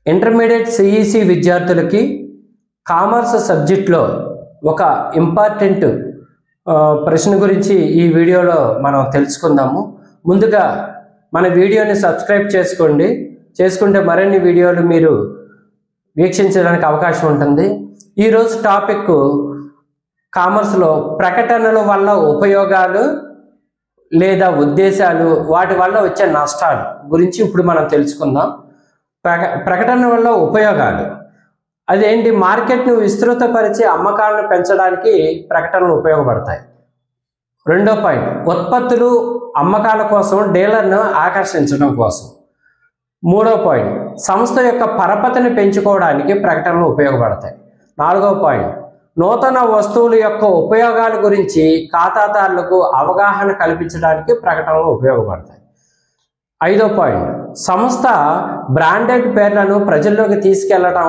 Intermediate CEC విద్యార్థులకి commerce సబ్జెక్ట్లో ఒక ఇంపార్టెంట్ ప్రశ్న గురించి ఈ వీడియోలో మనం తెలుసుకుందాము. ముందుగా మన వీడియోని సబ్స్క్రైబ్ చేసుకుంటే మరిన్ని వీడియోలు మీరు వీక్షించడానికి అవకాశం ఉంటుంది. ఈరోజు టాపిక్ కామర్స్లో ప్రకటనల వల్ల ఉపయోగాలు లేదా ఉద్దేశాలు, వాటి వల్ల వచ్చే నష్టాలు గురించి ఇప్పుడు మనం తెలుసుకుందాం. ప్రకటన వల్ల ఉపయోగాలు అదేంటి? మార్కెట్ను విస్తృతపరిచి అమ్మకాలను పెంచడానికి ప్రకటనలు ఉపయోగపడతాయి. రెండో పాయింట్, ఉత్పత్తులు అమ్మకాల కోసం డీలర్ను ఆకర్షించడం కోసం. మూడో పాయింట్, సంస్థ యొక్క పరపతిని పెంచుకోవడానికి ప్రకటనలు ఉపయోగపడతాయి. నాలుగో పాయింట్, నూతన వస్తువుల యొక్క ఉపయోగాల గురించి ఖాతాదారులకు అవగాహన కల్పించడానికి ప్రకటనలు ఉపయోగపడతాయి. ఐదో పాయింట్, సంస్థ బ్రాండెడ్ పేర్లను ప్రజల్లోకి తీసుకెళ్లడం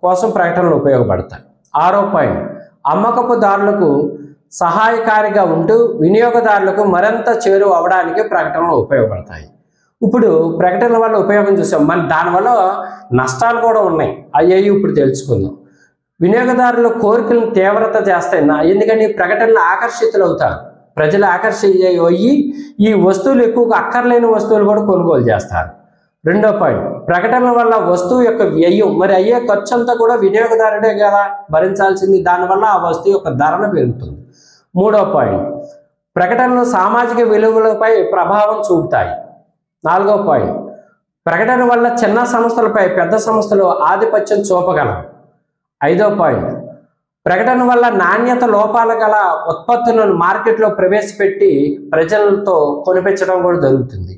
కోసం ప్రకటనలు ఉపయోగపడతాయి. ఆరో పాయింట్, అమ్మకపుదారులకు సహాయకారిగా ఉంటూ వినియోగదారులకు మరింత చేరువ అవడానికి ప్రకటనలు ఉపయోగపడతాయి. ఇప్పుడు ప్రకటనల వల్ల ఉపయోగం చూసాం, మన దానివల్ల నష్టాలు కూడా ఉన్నాయి. అయ్యాయి ఇప్పుడు తెలుసుకుందాం. వినియోగదారుల కోరికలను తీవ్రత చేస్తాయి. ఎందుకని? ప్రకటనలు ఆకర్షితులు అవుతారు. ప్రజలు ఆకర్షించయ్యి ఈ వస్తువులు ఎక్కువగా అక్కర్లేని వస్తువులు కూడా కొనుగోలు చేస్తారు. రెండో పాయింట్, ప్రకటనల వల్ల వస్తువు యొక్క వ్యయం, మరి అయ్యే ఖర్చు అంతా కూడా వినియోగదారుడే కదా భరించాల్సింది. దానివల్ల ఆ వస్తువు యొక్క ధరను పెరుగుతుంది. మూడో పాయింట్, ప్రకటనలు సామాజిక విలువలపై ప్రభావం చూపుతాయి. నాలుగో పాయింట్, ప్రకటన వల్ల చిన్న సంస్థలపై పెద్ద సంస్థలు ఆధిపత్యం చూపగలవు. ఐదో పాయింట్, ప్రకటన వల్ల నాణ్యత లోపాలు గల ఉత్పత్తులను మార్కెట్లో ప్రవేశపెట్టి ప్రజలతో కొనిపించడం కూడా జరుగుతుంది.